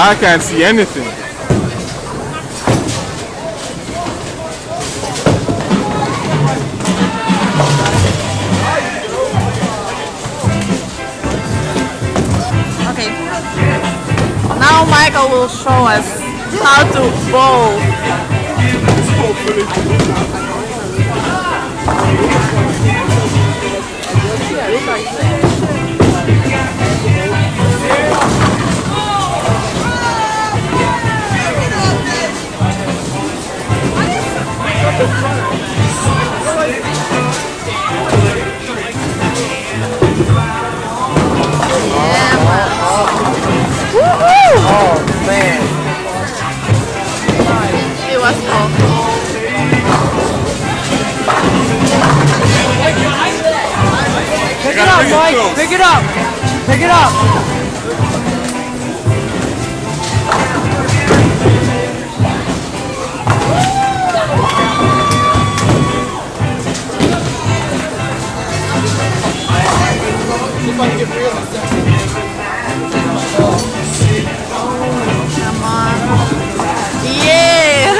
I can't see anything. Okay. Now Michael will show us how to bowl. Oh man. It was cool. Pick it up, Mike. Pick it up. Pick it up. Come on. Yeah.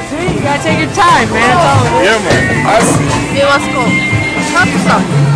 See, you gotta take your time, man. It's all Yeah, man. I see. It was cool. Not to stop.